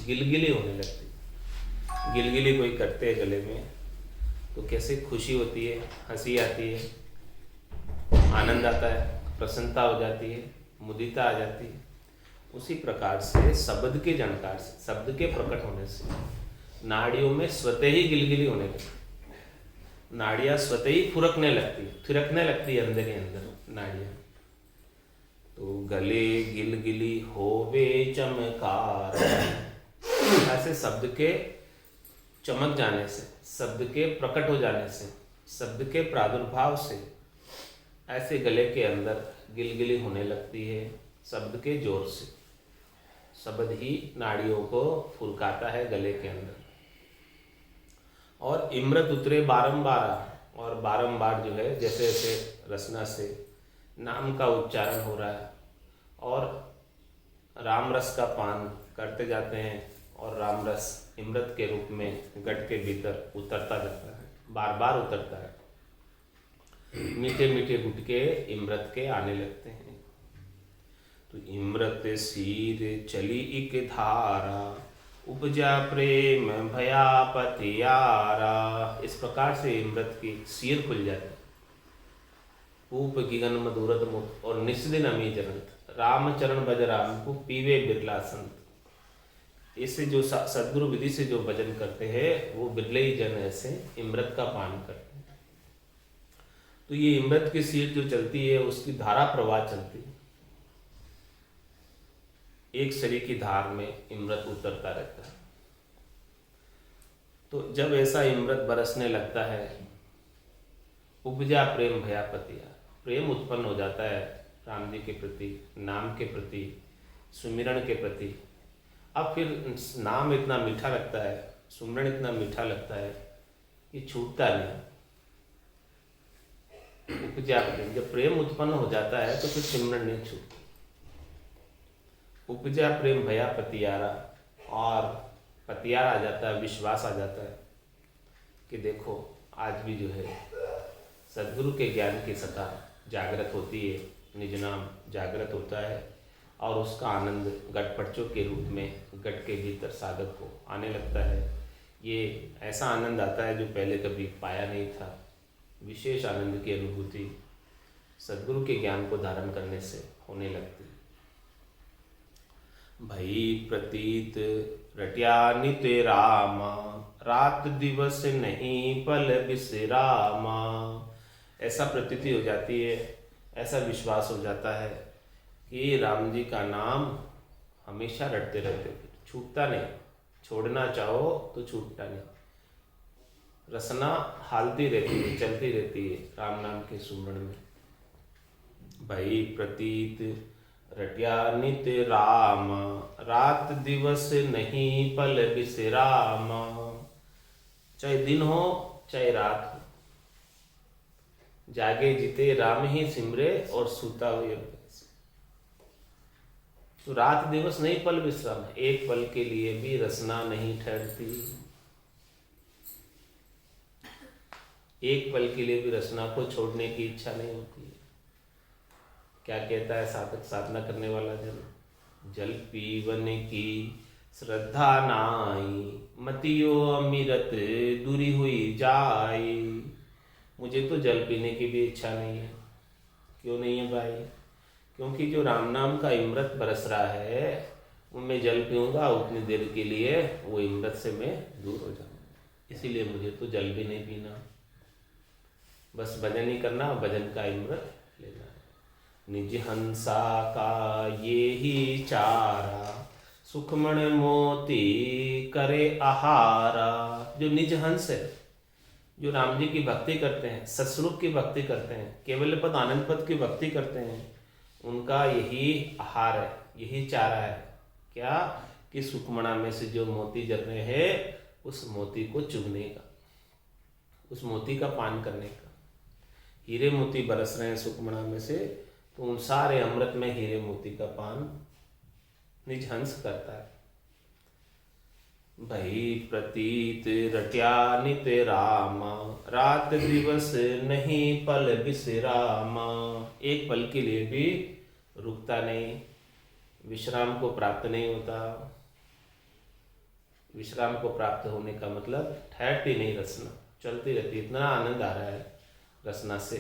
गिलगिली होने लगती है। गिलगिली कोई करते हैं गले में तो कैसे खुशी होती है, हंसी आती है, आनंद आता है, प्रसन्नता हो जाती है, मुदिता आ जाती है। उसी प्रकार से शब्द के जानकार से, शब्द के प्रकट होने से नाड़ियों में स्वतः ही गिलगिली होने लगती है। नाड़ियाँ स्वतः ही फुरकने लगती है, थिरकने लगती है अंदर ही अंदर नाड़ियाँ। तो गले गिलगिली होवे चमकार, ऐसे शब्द के चमक जाने से, शब्द के प्रकट हो जाने से, शब्द के प्रादुर्भाव से ऐसे गले के अंदर गिलगिली होने लगती है। शब्द के जोर से शब्द ही नाड़ियों को फुरकाता है गले के अंदर। और इमृत उतरे बारंबार, और बारंबार जो है जैसे जैसे रसना से नाम का उच्चारण हो रहा है और राम रस का पान करते जाते हैं और राम रस इमृत के रूप में गट के भीतर उतरता जाता है, बार बार उतरता है। मीठे मीठे गुटके इमृत के आने लगते हैं। तो इमृत सीर चली इक धारा, उपजा प्रेम भया पतियारा। इस प्रकार से इमृत की सीर खुल जाती। पूप गिगन मधुरत मुख और निस्दिन अमी जरंत, रामचरण भज राम को पीवे बिरला संत। इससे जो सद्गुरु विधि से जो भजन करते हैं वो बिरले ही जन ऐसे इमृत का पान करते हैं। तो ये इमृत की सीर जो चलती है उसकी धारा प्रवाह चलती है। एक शरीर की धार में इमृत उतरता रहता है। तो जब ऐसा इमृत बरसने लगता है, उपजा प्रेम भया पतिया, प्रेम उत्पन्न हो जाता है राम जी के प्रति, नाम के प्रति, सुमिरण के प्रति। अब फिर नाम इतना मीठा लगता है, सुमिरण इतना मीठा लगता है कि छूटता नहीं। उपजा प्रेम, जब प्रेम उत्पन्न हो जाता है तो फिर सिमरन नहीं छूटती। उपजा प्रेम भया पतियारा, और पतियारा आ जाता है, विश्वास आ जाता है कि देखो आज भी जो है सद्गुरु के ज्ञान की सत्ता जागृत होती है, निज नाम जागृत होता है और उसका आनंद गटपटचों के रूप में गट के भीतर साधक को आने लगता है। ये ऐसा आनंद आता है जो पहले कभी पाया नहीं था। विशेष आनंद की अनुभूति सद्गुरु के ज्ञान को धारण करने से होने लगती। भई प्रतीत रट्या नित रामा, रात दिवस नहीं पल बिसरामा। ऐसा प्रतीति हो जाती है, ऐसा विश्वास हो जाता है कि राम जी का नाम हमेशा रटते रहते, छूटता नहीं। छोड़ना चाहो तो छूटता नहीं। रसना हालती रहती है, चलती रहती है राम नाम के सुमरण में। भई प्रतीत रट्या नित राम, रात दिवस नहीं पल बिसराम। चाहे दिन हो चाहे रात हो, जागे जीते राम ही सिमरे और सूता हुए। तो रात दिवस नहीं पल विश्राम, एक पल के लिए भी रसना नहीं ठहरती। एक पल के लिए भी रसना को छोड़ने की इच्छा नहीं होती है। क्या कहता है साधक, साधना करने वाला जन, जल पीवन की श्रद्धा नाई, मतियो अमिरत दूरी हुई जाई। मुझे तो जल पीने की भी इच्छा नहीं है। क्यों नहीं है भाई? क्योंकि जो राम नाम का इमृत बरस रहा है उनमें जल पीऊँगा उतनी देर के लिए, वो इमृत से मैं दूर हो जाऊँगा। इसीलिए मुझे तो जल भी नहीं पीना, बस भजन ही करना, भजन का इमृत लेना। निज हंसा का ये ही चारा, सुखमण मोती करे आहारा। जो निज हंस है, जो राम जी की भक्ति करते हैं, सत्स्वरूप की भक्ति करते हैं, केवल पद आनंद पद की भक्ति करते हैं, उनका यही आहार है, यही चारा है। क्या कि सुखमणा में से जो मोती जल रहे हैं उस मोती को चुगने का, उस मोती का पान करने का। हीरे मोती बरस रहे हैं सुखमणा में से, तो उन सारे अमृत में हीरे मोती का पान निज हंस करता है। भई प्रतीत रट्या नित रामा, रात दिवस नहीं पल बिसरामा। एक पल के लिए भी रुकता नहीं, विश्राम को प्राप्त नहीं होता। विश्राम को प्राप्त होने का मतलब ठहरती नहीं रचना, चलती रहती। इतना आनंद आ रहा है रचना से,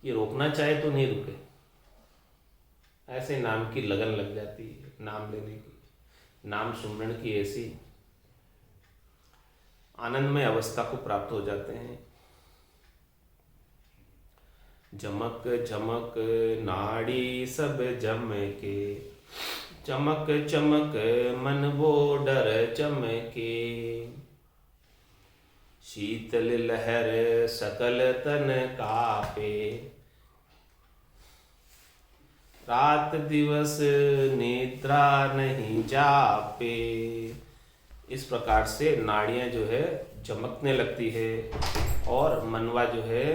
ये रोकना चाहे तो नहीं रुके। ऐसे नाम की लगन लग जाती है, नाम लेने की, नाम सुमरण की ऐसी आनंदमय अवस्था को प्राप्त हो जाते हैं। झमक झमक नाड़ी सब जम के, चमक चमक मन वो डर चमके, शीतल लहर सकल तन कापे, रात दिवस निद्रा नहीं जापे। इस प्रकार से नाड़ियां जो है चमकने लगती है और मनवा जो है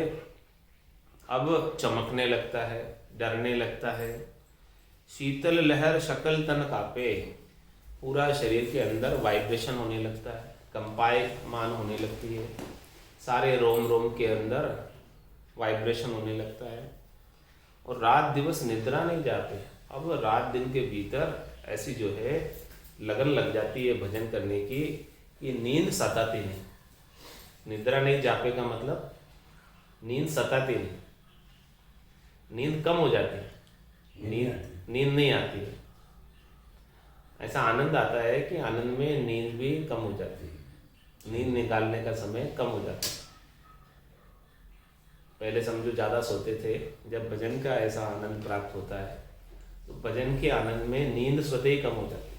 अब चमकने लगता है, डरने लगता है। शीतल लहर शकल तन कापे, पूरा शरीर के अंदर वाइब्रेशन होने लगता है, कंपायमान होने लगती है, सारे रोम रोम के अंदर वाइब्रेशन होने लगता है। और रात दिवस निद्रा नहीं जाते, अब रात दिन के भीतर ऐसी जो है लगन लग जाती है भजन करने की, ये नींद सताती नहीं। निद्रा नहीं जापे का मतलब नींद सताती नहीं, नींद कम हो जाती है, नींद नहीं आती है। ऐसा आनंद आता है कि आनंद में नींद भी कम हो जाती है, नींद निकालने का समय कम हो जाता है। पहले समझो ज़्यादा सोते थे, जब भजन का ऐसा आनंद प्राप्त होता है तो भजन के आनंद में नींद स्वतः ही कम हो जाती है,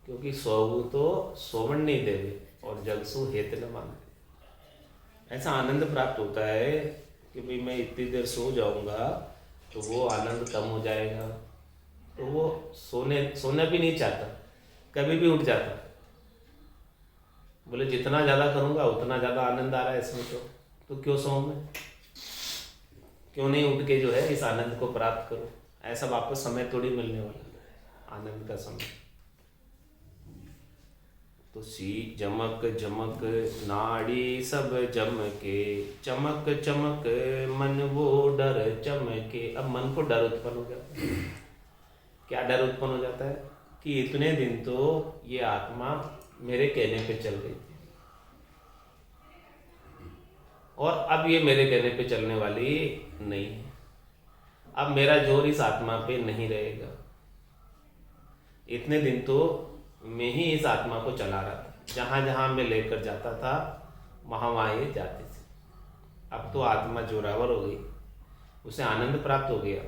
क्योंकि सोवु तो सोवन नहीं देवे और जगसु हेत न माने। ऐसा आनंद प्राप्त होता है कि भाई मैं इतनी देर सो जाऊंगा तो वो आनंद कम हो जाएगा, तो वो सोना भी नहीं चाहता, कभी भी उठ जाता। बोले जितना ज़्यादा करूंगा उतना ज़्यादा आनंद आ रहा है इसमें, तो क्यों सोऊं मैं, क्यों नहीं उठ के जो है इस आनंद को प्राप्त करूं। ऐसा वापस समय थोड़ी मिलने वाला है, आनंद का समय। तो सी जमक जमक नाड़ी सब जम के, चमक चमक मन वो डर चमके। अब मन को डर उत्पन्न हो जाता है। क्या डर उत्पन्न हो जाता है कि इतने दिन तो ये आत्मा मेरे कहने पे चल रही थी और अब ये मेरे कहने पे चलने वाली नहीं है, अब मेरा जोर इस आत्मा पे नहीं रहेगा। इतने दिन तो मैं ही इस आत्मा को चला रहा था, जहां जहां मैं लेकर जाता था वहां वहां ये जाती थी। अब तो आत्मा जोरावर हो गई, उसे आनंद प्राप्त हो गया,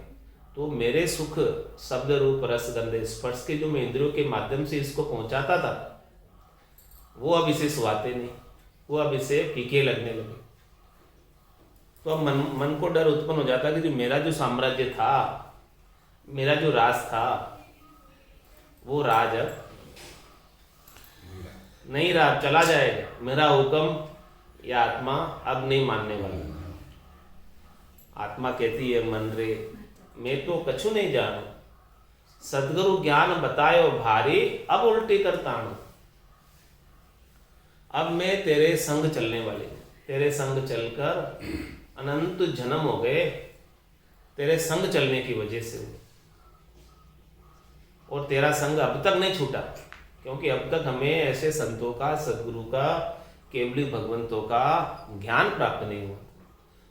तो मेरे सुख शब्द रूप रस गंध स्पर्श के जो मैं इंद्रियों के माध्यम से इसको पहुंचाता था वो अब इसे सुहाते नहीं, वो अब इसे फीके लगने लगे। तो अब मन को डर उत्पन्न हो जाता कि जो मेरा जो साम्राज्य था, मेरा जो राज था, वो राज अब नहीं रहा, चला जाएगा। मेरा हुक्म या आत्मा अब नहीं मानने वाला। आत्मा कहती है मन रे मैं तो कछु नहीं जानू, सदगुरु ज्ञान बतायो भारी, अब उल्टी करता हूं। अब मैं तेरे संग चलने वाली, तेरे संग चलकर अनंत जन्म हो गए तेरे संग चलने की वजह से, और तेरा संग अब तक नहीं छूटा, क्योंकि अब तक हमें ऐसे संतों का, सदगुरु का, केवली भगवंतों का ज्ञान प्राप्त नहीं हुआ।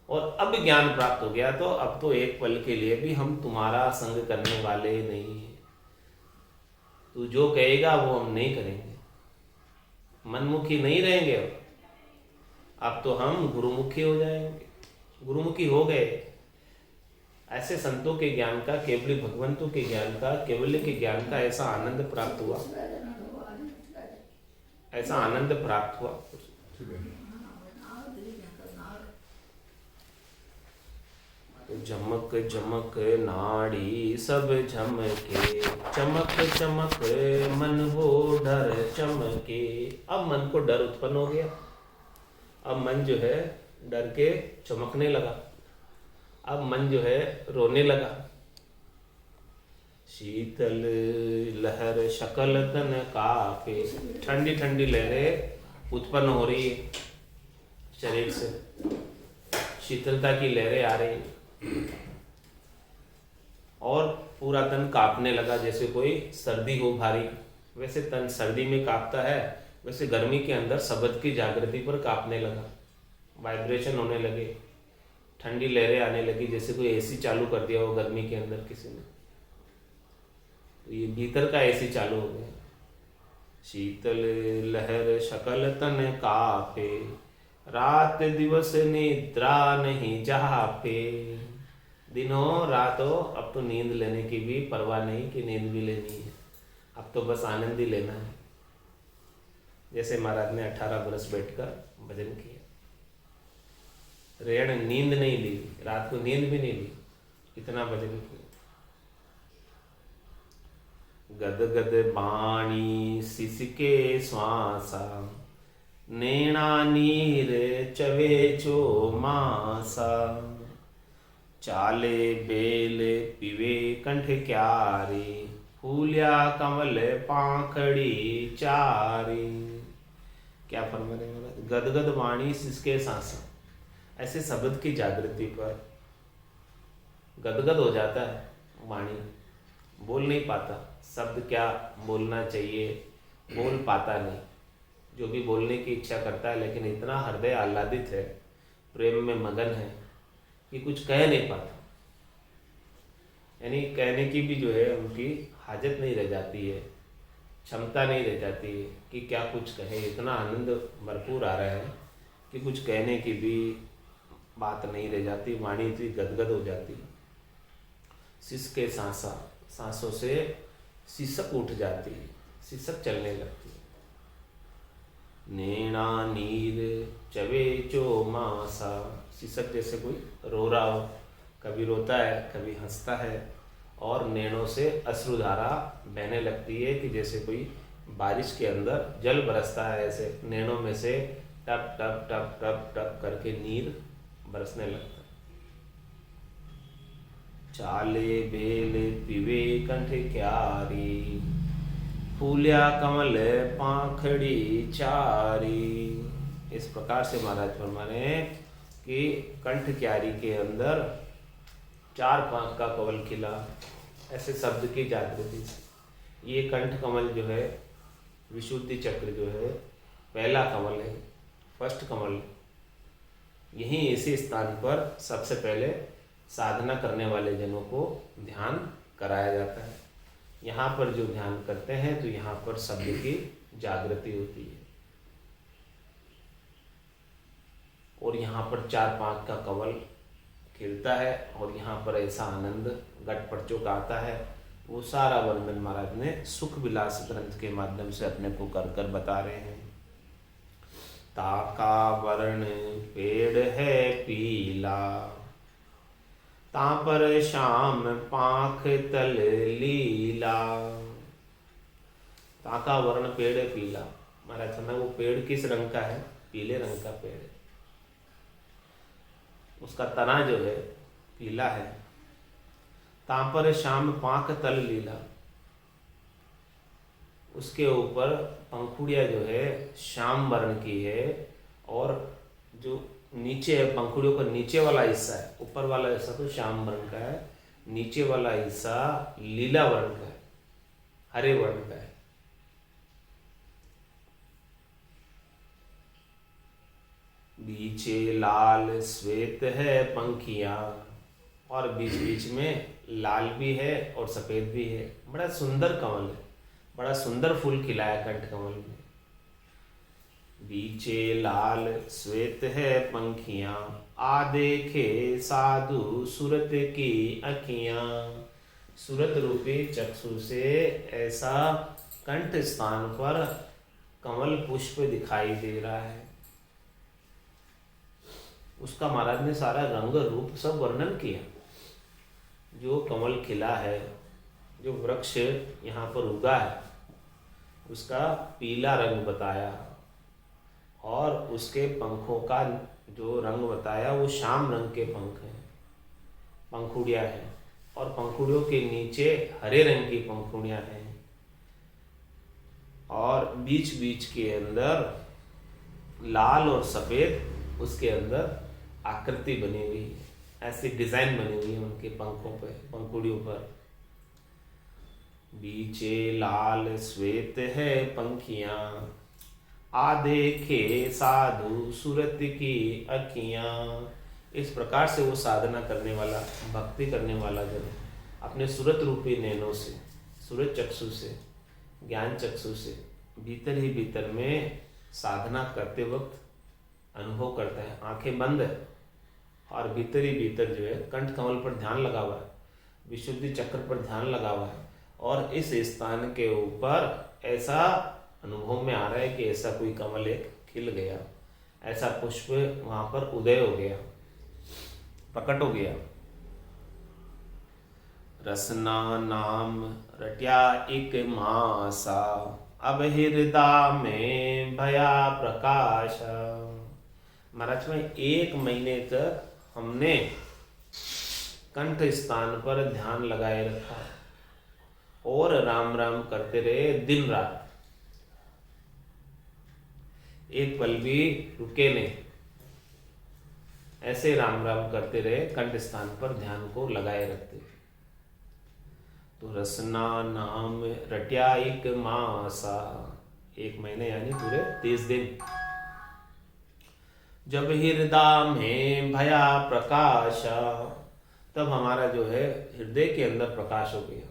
और अब ज्ञान प्राप्त हो गया तो अब तो एक पल के लिए भी हम तुम्हारा संग करने वाले नहीं हैं। तू जो कहेगा वो हम नहीं करेंगे, मनमुखी नहीं रहेंगे। अब तो हम गुरुमुखी हो जाएंगे, गुरुमुखी हो गए। ऐसे संतों के ज्ञान का, केवली भगवंतों के ज्ञान का, केवल्य के ज्ञान का ऐसा आनंद प्राप्त हुआ, ऐसा आनंद प्राप्त हुआ। झमक झमक नाड़ी सब झमके, चमक चमक मन वो डर चमके। अब मन को डर उत्पन्न हो गया, अब मन जो है डर के चमकने लगा, अब मन जो है रोने लगा। शीतल लहर शकल तन कापे, ठंडी ठंडी लहरें उत्पन्न हो रही है शरीर से, शीतलता की लहरें आ रही हैं और पूरा तन कांपने लगा, जैसे कोई सर्दी हो भारी, वैसे तन सर्दी में कांपता है, वैसे गर्मी के अंदर शब्द की जागृति पर कांपने लगा, वाइब्रेशन होने लगे, ठंडी लहरें आने लगी, जैसे कोई एसी चालू कर दिया हो गर्मी के अंदर किसी ने। तो ये भीतर का एसी चालू हो गया। शीतल लहर शकल तन कापे, रात दिवस निद्रा नहीं जापे। दिनों रातों अब तो नींद लेने की भी परवाह नहीं कि नींद भी लेनी है, अब तो बस आनंद ही लेना है। जैसे महाराज ने 18 बरस बैठकर भजन किया, रेण नींद नहीं ली, रात को नींद भी नहीं ली, इतना भजन किया। गद गद बाणी सिसके श्वासा, नैना नीर चवे चो मासा। चाले बेल पिवे कंठ क्यारी, फूलिया कमल पाखड़ी चारी। क्या फरमा रहे हैं? गदगद वाणी सिसके सांसा, ऐसे शब्द की जागृति पर गदगद हो जाता है वाणी, बोल नहीं पाता, शब्द क्या बोलना चाहिए बोल पाता नहीं। जो भी बोलने की इच्छा करता है, लेकिन इतना हृदय आह्लादित है, प्रेम में मगन है कि कुछ कह नहीं पाता। यानी कहने की भी जो है उनकी हाजत नहीं रह जाती है, क्षमता नहीं रह जाती है कि क्या कुछ कहे। इतना आनंद भरपूर आ रहा है कि कुछ कहने की भी बात नहीं रह जाती, वाणी इतनी गदगद हो जाती है। सिसके सांसा, सांसों से सिसक उठ जाती है, सिसक चलने लगती है। नैना नीर चवे चो मासा, सिसक जैसे कोई रो रहा हो, कभी रोता है कभी हंसता है, और नैनों से अश्रुधारा बहने लगती है कि जैसे कोई बारिश के अंदर जल बरसता है, ऐसे नैनों में से टप टप टप टप टप करके नीर बरसने लगता है। चाले बेल पिवे कंठ क्यारी, फूलिया कमल पाखड़ी चारी। इस प्रकार से महाराज फरमा रहे हैं कि कंठ क्यारी के अंदर 4 पांख का कमल खिला, ऐसे शब्द की जागृति से। ये कंठ कमल जो है, विशुद्धि चक्र जो है, पहला कमल है, फर्स्ट कमल। यहीं इसी स्थान पर सबसे पहले साधना करने वाले जनों को ध्यान कराया जाता है। यहाँ पर जो ध्यान करते हैं तो यहाँ पर शब्द की जागृति होती है, और यहाँ पर 4 पांख का कमल खिलता है, और यहाँ पर ऐसा आनंद गट पड़चों का आता है। वो सारा वर्णन महाराज ने सुख विलास ग्रंथ के माध्यम से अपने को कर कर बता रहे हैं। ताका वर्ण पेड़ है पीला, ता पर शाम पाख तल लीला। ताका वर्ण पेड़ है पीला, महाराज समझ वो पेड़ किस रंग का है? पीले रंग का पेड़ है, उसका तना जो है पीला है। ता पर शाम पाख तल लीला, उसके ऊपर पंखुड़िया जो है श्याम वर्ण की है, और जो नीचे है पंखुड़ियों का नीचे वाला हिस्सा है, ऊपर वाला हिस्सा तो श्याम वर्ण का है, नीचे वाला हिस्सा लीला वर्ण का है, हरे वर्ण का है। बीचे लाल श्वेत है पंखियां, और बीच बीच में लाल भी है और सफेद भी है। बड़ा सुंदर कमल है, बड़ा सुंदर फूल खिला है कंठ कमल में। बीचे लाल श्वेत है पंखियां, आ देखे साधु सूरत की अखियां। सूरत रूपी चक्षु से ऐसा कंठ स्थान पर कमल पुष्प दिखाई दे रहा है। उसका महाराज ने सारा रंग रूप सब वर्णन किया। जो कमल खिला है, जो वृक्ष यहाँ पर उगा है, उसका पीला रंग बताया, और उसके पंखों का जो रंग बताया वो श्याम रंग के पंख हैं, पंखुड़ियाँ हैं, और पंखुड़ियों के नीचे हरे रंग की पंखुड़ियाँ हैं, और बीच बीच के अंदर लाल और सफ़ेद उसके अंदर आकृति बनी हुई है, ऐसी डिज़ाइन बनी हुई है उनके पंखों पे, पंखुड़ियों पर। बीचे लाल श्वेत है पंखियां, आ देखे साधु सूरत की अखियां। इस प्रकार से वो साधना करने वाला, भक्ति करने वाला जन अपने सूरत रूपी नैनों से, सूरत चक्षु से, ज्ञान चक्षु से भीतर ही भीतर में साधना करते वक्त अनुभव करता है। आंखें बंद है और भीतर ही भीतर जो है कंठ कमल पर ध्यान लगा हुआ है, विशुद्धि चक्र पर ध्यान लगा हुआ है और इस स्थान के ऊपर ऐसा अनुभव में आ रहा है कि ऐसा कोई कमल एक खिल गया, ऐसा पुष्प वहां पर उदय हो गया, प्रकट हो गया। रसना नाम रट्या एक मासा, अब हृदय में भया प्रकाश। महाराज में 1 महीने तक हमने कंठ स्थान पर ध्यान लगाए रखा और राम राम करते रहे दिन रात, एक पल भी रुके नहीं, ऐसे राम राम करते रहे, कंठ स्थान पर ध्यान को लगाए रखते। तो रसना नाम रट्या एक मासा, 1 महीने यानी पूरे 30 दिन। जब हृदय में भया प्रकाश, तब हमारा जो है हृदय के अंदर प्रकाश हो गया।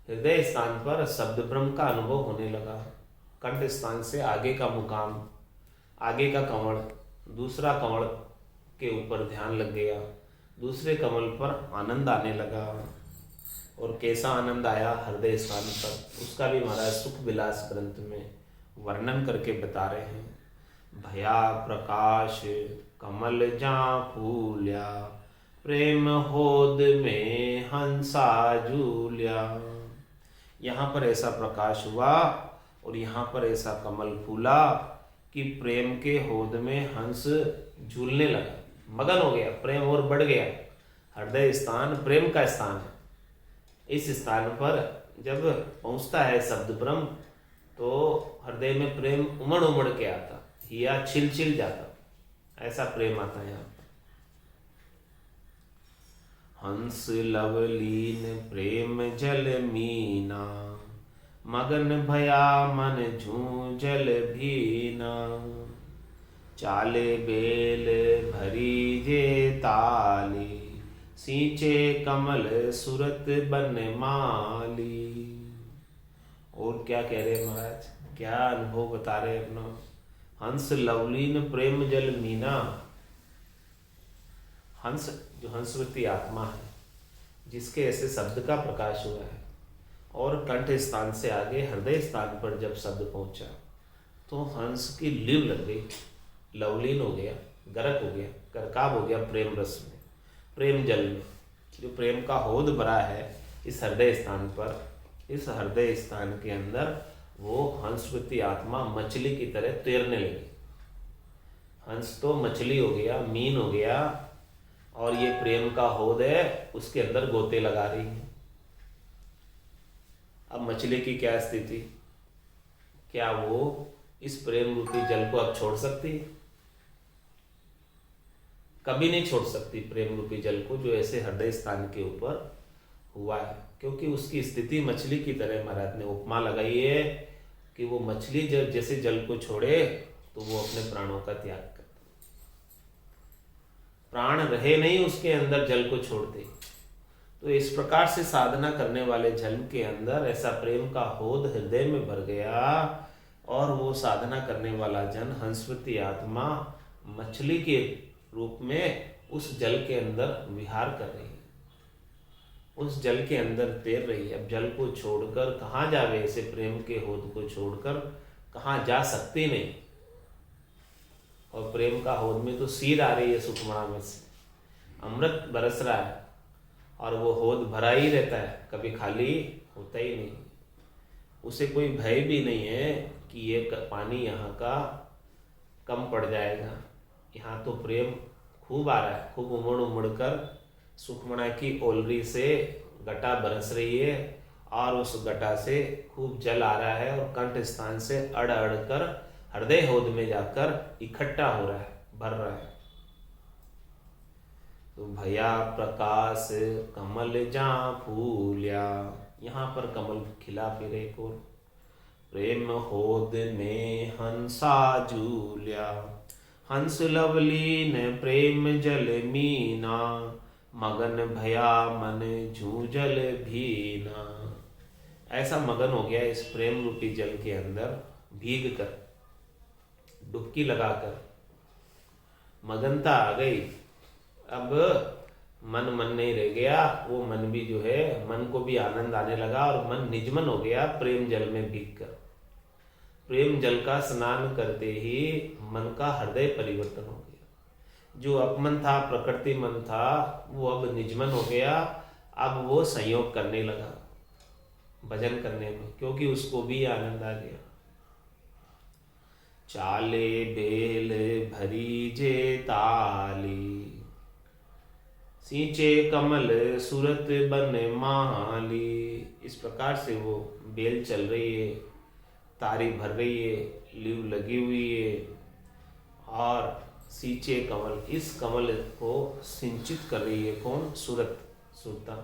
हृदय स्थान पर शब्द ब्रह्म का अनुभव होने लगा। कंठ स्थान से आगे का मुकाम, आगे का कमल, दूसरा कमल के ऊपर ध्यान लग गया, दूसरे कमल पर आनंद आने लगा। और कैसा आनंद आया हृदय स्थान पर, उसका भी महाराज सुख विलास ग्रंथ में वर्णन करके बता रहे हैं। भया प्रकाश कमल जा फूल्या, प्रेम होद में हंसा झूल्या। यहाँ पर ऐसा प्रकाश हुआ और यहाँ पर ऐसा कमल फूला कि प्रेम के होद में हंस झूलने लगा, मगन हो गया, प्रेम और बढ़ गया। हृदय स्थान प्रेम का स्थान है। इस स्थान पर जब पहुँचता है शब्द ब्रह्म तो हृदय में प्रेम उमड़ उमड़ के आता, हिया छिल छिल जाता, ऐसा प्रेम आता है यहाँ। हंस लवलीन प्रेम जल मीना, मगन भया मन झूंझल भीना। चाले बेल भरी जे ताली, सींचे कमल सुरत बन माली। और क्या कह रहे हैं महाराज, क्या अनुभव बता रहे अपना। हंस लवलीन प्रेम जल मीना। हंस जो हंसवती आत्मा है, जिसके ऐसे शब्द का प्रकाश हुआ है और कंठ स्थान से आगे हृदय स्थान पर जब शब्द पहुंचा तो हंस की लिव लग गई, लवलीन हो गया, गरक हो गया, करकाब हो गया प्रेम रस में, प्रेम जल में। जो प्रेम का होद भरा है इस हृदय स्थान पर, इस हृदय स्थान के अंदर वो हंसवती आत्मा मछली की तरह तैरने लगी। हंस तो मछली हो गया, मीन हो गया, और ये प्रेम का होद है उसके अंदर गोते लगा रही है। अब मछली की क्या स्थिति, क्या वो इस प्रेम रूपी जल को अब छोड़ सकती है? कभी नहीं छोड़ सकती प्रेम रूपी जल को, जो ऐसे हृदय स्थान के ऊपर हुआ है। क्योंकि उसकी स्थिति मछली की तरह महाराज ने उपमा लगाई है कि वो मछली जब जैसे जल को छोड़े तो वो अपने प्राणों का त्याग करता, प्राण रहे नहीं उसके अंदर जल को छोड़ते। तो इस प्रकार से साधना करने वाले जन के अंदर ऐसा प्रेम का होद हृदय में भर गया और वो साधना करने वाला जन हंसवती आत्मा मछली के रूप में उस जल के अंदर विहार कर रही है, उस जल के अंदर तैर रही है। अब जल को छोड़कर कहाँ जावे, ऐसे प्रेम के होद को छोड़कर कहाँ जा सकती नहीं। और प्रेम का होद में तो सीर आ रही है सुखमणा में से, अमृत बरस रहा है और वो होद भरा ही रहता है, कभी खाली होता ही नहीं। उसे कोई भय भी नहीं है कि ये पानी यहाँ का कम पड़ जाएगा। यहाँ तो प्रेम खूब आ रहा है, खूब उमड़ उमड़ कर सुखमणा की ओलरी से गटा बरस रही है और उस गटा से खूब जल आ रहा है और कंठ स्थान से अड़ अड़ कर हृदय होद में जाकर इकट्ठा हो रहा है, भर रहा है। तो भया प्रकाश कमल जा फूल्या, यहाँ पर कमल खिला फिर एक और। प्रेम होद में हंसा झूल्या, हंस लवलीन प्रेम जल मीना, मगन भया मन झूझल भीना। ऐसा मगन हो गया इस प्रेम रूपी जल के अंदर, भीग कर, डुबकी लगाकर मगनता आ गई। अब मन नहीं रह गया, वो मन भी जो है, मन को भी आनंद आने लगा और मन निजमन हो गया प्रेम जल में भीग कर। प्रेम जल का स्नान करते ही मन का हृदय परिवर्तन हो गया। जो अपमन था, प्रकृति मन था, वो अब निजमन हो गया। अब वो संयोग करने लगा भजन करने में, क्योंकि उसको भी आनंद आ गया। चाले बेल भरी जे ताली, सींचे कमल सूरत बन माली। इस प्रकार से वो बेल चल रही है, तारी भर रही है, लीव लगी हुई है और सींचे कमल, इस कमल को सिंचित कर रही है। कौन? सूरत, सुरता।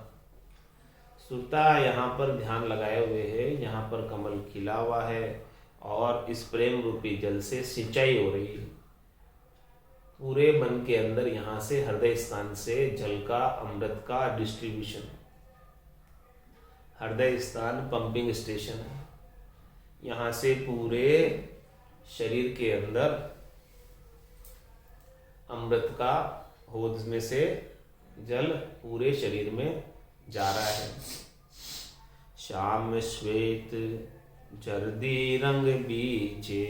सुरता यहाँ पर ध्यान लगाए हुए है, यहाँ पर कमल खिला हुआ है और इस प्रेम रूपी जल से सिंचाई हो रही है पूरे मन के अंदर। यहाँ से हृदय स्थान से जल का, अमृत का डिस्ट्रीब्यूशन है। हृदय स्थान पंपिंग स्टेशन है। यहाँ से पूरे शरीर के अंदर अमृत का होद में से जल पूरे शरीर में जा रहा है। श्याम श्वेत जर्दी रंग बीचे,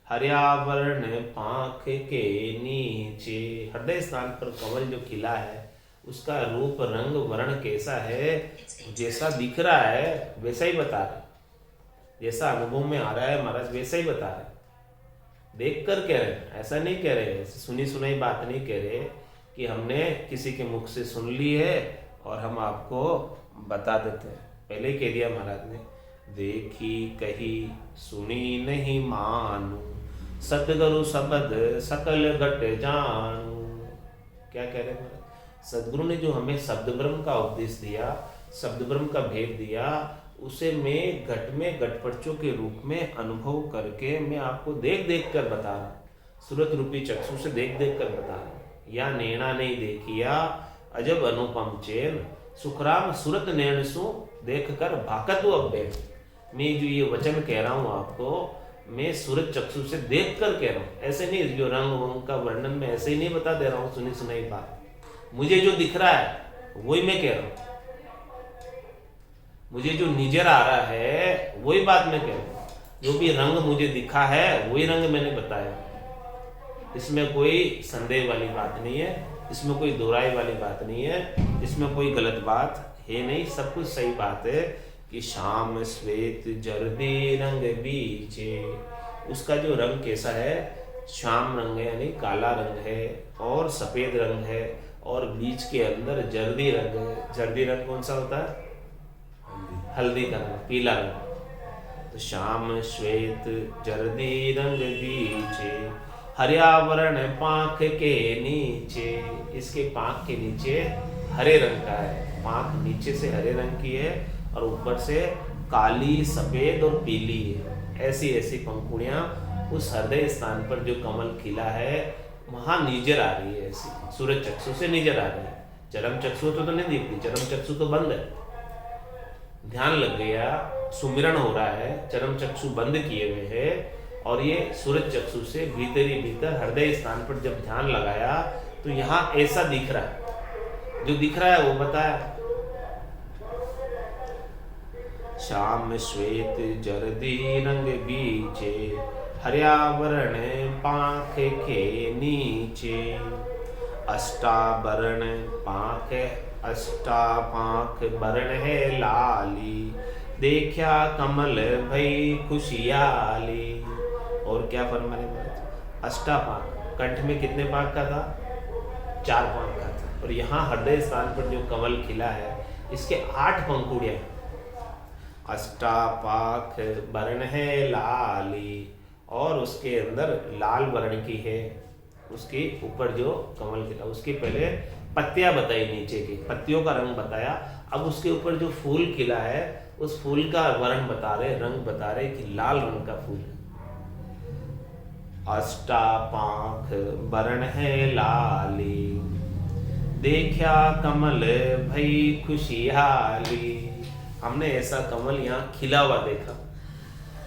हर्यावर्ण पांख के नीचे। हृदय स्थान पर कमल जो खिला है उसका रूप, रंग, वर्ण कैसा है? जैसा दिख रहा है वैसा ही बता रहा है, जैसा अनुभव में आ रहा है महाराज वैसा ही बता रहा है। देख कर कह रहे हैं, ऐसा नहीं कह रहे, सुनी सुनाई बात नहीं कह रहे कि हमने किसी के मुख से सुन ली है और हम आपको बता देते हैं। पहले कह दिया महाराज ने, देखी कही सुनी नहीं मानू, सतगुरु शब्द सकल घट जानू। क्या कह रहे हैं? सदगुरु ने जो हमें शब्द ब्रह्म का उपदेश दिया, शब्द ब्रह्म का भेद दिया, उसे मैं घट में घटपटचों के रूप में अनुभव करके मैं आपको देख देख कर बता रहा हूँ। सूरत रूपी चक्षु से देख देख कर बता रहा हूँ। या नैना नहीं देखिया अजब अनुपम चैन, सुखराम सूरत नैन सु देख कर भाकत अब बैठ। मैं जो ये वचन कह रहा हूँ आपको, मैं सूरत चक्षु से देख कर कह रहा हूँ। ऐसे नहीं जो रंग वंग का वर्णन में ऐसे ही नहीं बता दे रहा हूँ सुनी सुनाई बात। मुझे जो दिख रहा है वही मैं कह रहा हूँ, मुझे जो नजर आ रहा है वही बात मैं कह रहा हूँ। जो भी रंग मुझे दिखा है वही रंग मैंने बताया। इसमें कोई संदेह वाली बात नहीं है, इसमें कोई दोहराई वाली बात नहीं है, इसमें कोई गलत बात है नहीं, सब कुछ सही बात है। कि श्याम श्वेत जर्दी रंग बीचे, उसका जो रंग कैसा है? श्याम रंग है यानी काला रंग है और सफेद रंग है और बीच के अंदर जर्दी रंग है। जर्दी रंग कौन सा होता है? हल्दी का रंग, पीला रंग। तो श्याम श्वेत जर्दी रंग बीचे, हर्यावरण पांख के नीचे। इसके पांख के नीचे हरे रंग का है, पांख नीचे से हरे रंग की है और ऊपर से काली, सफेद और पीली है। ऐसी ऐसी पंखुड़ियां उस हृदय स्थान पर जो कमल खिला है वहां नजर आ रही है। ऐसी सूरज चक्षु से नजर आ रही है। चरम चक्षु तो नहीं दिखती, चरम चक्षु तो बंद है। ध्यान लग गया, सुमिरन हो रहा है, चरम चक्षु बंद किए हुए हैं और ये सूरज चक्षु से भीतर ही भीतर हृदय स्थान पर जब ध्यान लगाया तो यहाँ ऐसा दिख रहा है। जो दिख रहा है वो बताया। श्याम श्वेत जर्दी रंग बीचे, हर्यावरण पांख के नीचे। अष्टावरण पांख, अष्टा पांख वर्ण है लाली, देखा कमल भई खुशियाली। और क्या फरमाने? अष्टा पांख, कंठ में कितने पांख का था? 4 पांख का था। और यहाँ हृदय स्थान पर जो कमल खिला है इसके 8 पंखुड़ियां। अष्टापाख वर्ण है लाली और उसके अंदर लाल वर्ण की है। उसके ऊपर जो कमल खिला, उसके पहले पत्तियां बताई, नीचे की पत्तियों का रंग बताया। अब उसके ऊपर जो फूल खिला है उस फूल का वर्ण बता रहे, रंग बता रहे कि लाल रंग का फूल है। अष्टापांख वर्ण है लाली, देखा कमल भई खुशिहाली। हमने ऐसा कमल यहाँ खिला हुआ देखा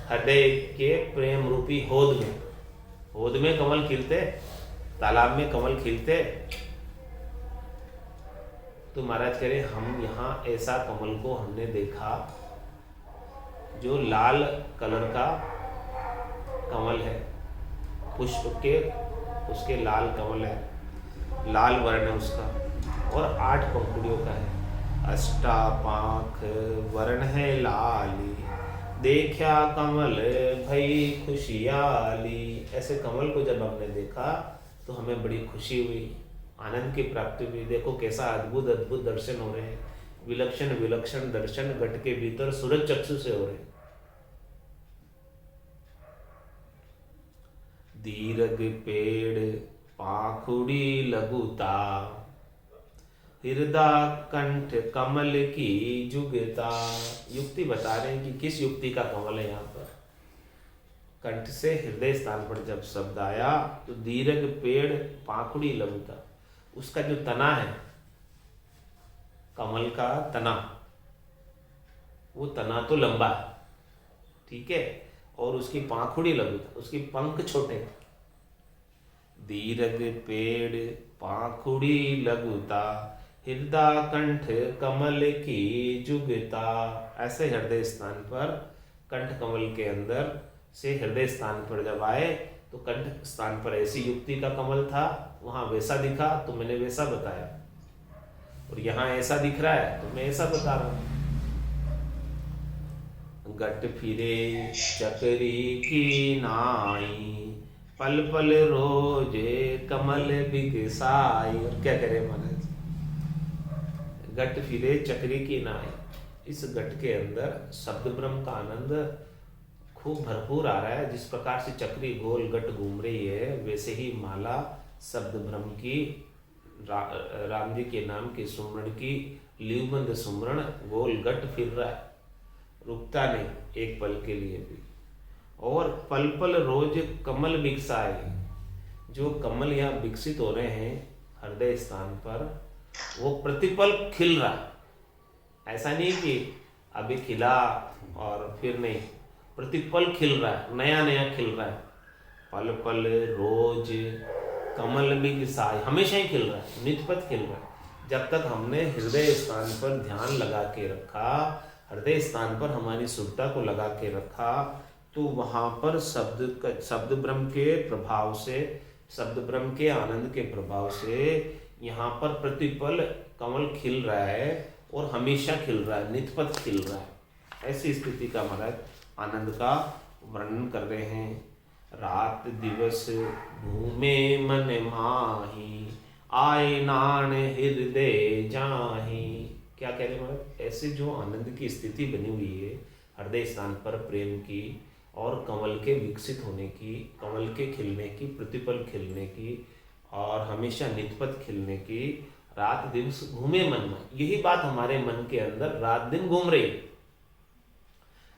हृदय के प्रेम रूपी होद में। होद में कमल खिलते, तालाब में कमल खिलते। तो महाराज कह रहे हम यहाँ ऐसा कमल को हमने देखा जो लाल कलर का कमल है, पुष्प के उसके लाल कमल है, लाल वर्ण है उसका, और 8 पंखुड़ियों का है। अष्टापांख वर्ण है लाली, देखा कमल भई खुशियाली। ऐसे कमल को जब हमने देखा तो हमें बड़ी खुशी हुई, आनंद की प्राप्ति हुई। देखो कैसा अद्भुत अद्भुत दर्शन हो रहे हैं, विलक्षण विलक्षण दर्शन घट के भीतर सूरज चक्षु से हो रहे हैं। दीर्घ पेड़ पाखुड़ी लघुता, हृदय कंठ कमल की जुगता। युक्ति बता रहे हैं कि किस युक्ति का कमल है। यहाँ पर कंठ से हृदय स्थान पर जब शब्द आया तो दीर्घ पेड़ पाखुड़ी लघुता, उसका जो तना है, कमल का तना, वो तना तो लंबा है, ठीक है, और उसकी पाखुड़ी लघुता, उसकी पंख छोटे। दीर्घ पेड़ पाखुड़ी लघुता, हृदय कंठ कमल की जुगता। ऐसे हृदय स्थान पर, कंठ कमल के अंदर से हृदय स्थान पर जब आए तो कंठ स्थान पर ऐसी युक्ति का कमल था, वहां वैसा दिखा तो मैंने वैसा बताया, और यहाँ ऐसा दिख रहा है तो मैं ऐसा बता रहा हूं। गट फिरे चकरी की नाई, पल पल रोज कमल बिगसाई। और क्या करे महाराज, गट फिरे चक्री की नाई, इस गट के अंदर शब्द ब्रह्म का आनंद खूब भरपूर आ रहा है। जिस प्रकार से चक्री गोल गट घूम रही है, वैसे ही माला शब्द ब्रह्म की, राम जी के नाम के सुमरण की लीवबंद सुमरण गोल गट फिर रहा है, रुकता नहीं एक पल के लिए भी। और पल पल रोज कमल विकसाए, जो कमल यहाँ विकसित हो रहे हैं हृदय स्थान पर, वो प्रतिपल खिल रहा। ऐसा नहीं कि अभी खिला और फिर नहीं, प्रतिपल खिल रहा है, नया नया खिल रहा है। पल पल रोज कमल विकसाए, हमेशा ही खिल रहा है, नित्यपत खिल रहा है। जब तक हमने हृदय स्थान पर ध्यान लगा के रखा, हृदय स्थान पर हमारी सुरता को लगा के रखा, तो वहाँ पर शब्द ब्रह्म के प्रभाव से, शब्द ब्रह्म के आनंद के प्रभाव से यहाँ पर प्रतिपल कमल खिल रहा है, और हमेशा खिल रहा है, नित्यपत खिल रहा है। ऐसी स्थिति का महाराज आनंद का वर्णन कर रहे हैं। रात दिवस घूमे मन माही, आए नान हृदय जाही। क्या कह रहे महाराज, ऐसे जो आनंद की स्थिति बनी हुई है हृदय स्थान पर प्रेम की, और कमल के विकसित होने की, कमल के खिलने की, प्रतिपल खिलने की, और हमेशा नित्यपत खिलने की, रात दिवस घूमे मन में, यही बात हमारे मन के अंदर रात दिन घूम रही है।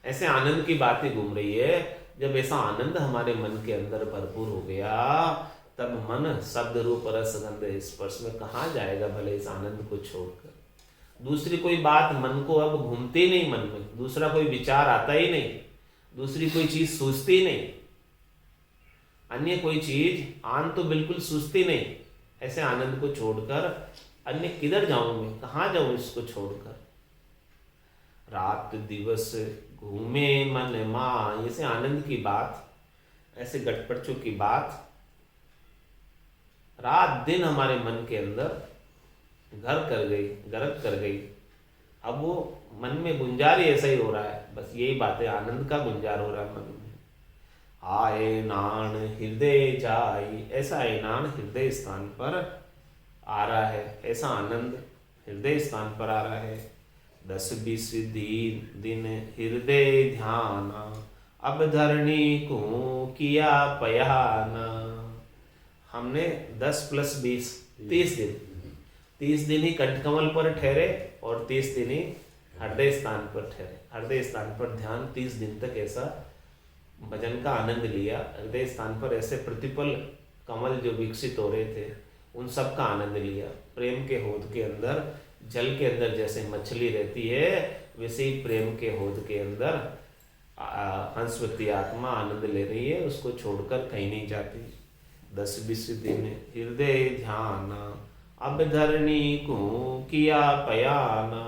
ऐसे आनंद की बातें घूम रही है। जब ऐसा आनंद हमारे मन के अंदर भरपूर हो गया, तब मन शब्द रूप रस गंध स्पर्श में कहाँ जाएगा भले इस आनंद को छोड़कर। दूसरी कोई बात मन को अब घूमती ही नहीं, मन में दूसरा कोई विचार आता ही नहीं, दूसरी कोई चीज सूझती नहीं, अन्य कोई चीज आन तो बिल्कुल सूझती नहीं। ऐसे आनंद को छोड़कर अन्य किधर जाऊं मैं, कहाँ जाऊं इसको छोड़कर। रात दिवस घूमे मन माँ, ऐसे आनंद की बात, ऐसे गटपटचों की बात रात दिन हमारे मन के अंदर घर कर गई, गरक कर गई। अब वो मन में गुंजार ही ऐसा ही हो रहा है, बस यही बात है, आनंद का गुंजार हो रहा है मन में। आए नान हृदय जाई, ऐसा ऐनान हृदय स्थान पर आ रहा है, ऐसा आनंद हृदय स्थान पर आ रहा है। 10-20 दिन हृदय ध्यान, अब धरणी को किया पयाना। हमने 10 + 20 30 दिन ही कंठकमल पर ठहरे, और 30 दिन ही हृदय स्थान पर ठहरे। हृदय स्थान पर ध्यान 30 दिन तक ऐसा भजन का आनंद लिया। हृदय स्थान पर ऐसे प्रतिपल कमल जो विकसित हो रहे थे उन सब का आनंद लिया। प्रेम के होद के अंदर, जल के अंदर जैसे मछली रहती है वैसे ही प्रेम के होद के अंदर हंसवती आत्मा आनंद ले रही है, उसको छोड़कर कहीं नहीं जाती। 10-20 दिन हृदय ध्यान अब धरणी को किया पयाना।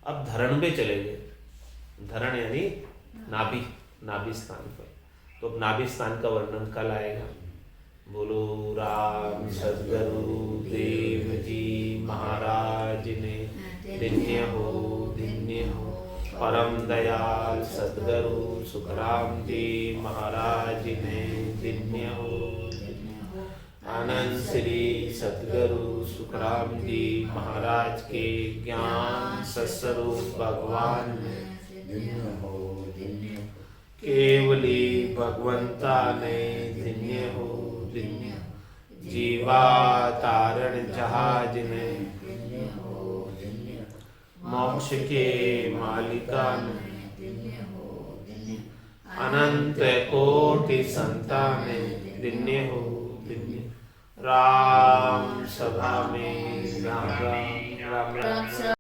अब धरण पे चले गए। धरण यानी नाभि, नाभि स्थान पर। तो अब नाभि स्थान का वर्णन कल आएगा। बोलो राम सद्गुरु देव जी महाराज ने धन्य हो, धन्य हो। परम दयाल सद्गुरु सुखराम जी महाराज ने धन्य हो। आनंद श्री सद्गुरु सुखराम जी महाराज के ज्ञान सस्वरूप भगवान ने धन्य हो, धन्य हो। केवली भगवंता ने धन्य हो, धन्य हो। जीवा तारण जहाज ने धन्य हो, धन्य हो। मोक्ष के मालिका ने धन्य हो, धन्य हो। अनंत कोटि संतान ने धन्य हो, धन्य हो। राम सभा में राम राम राम राम।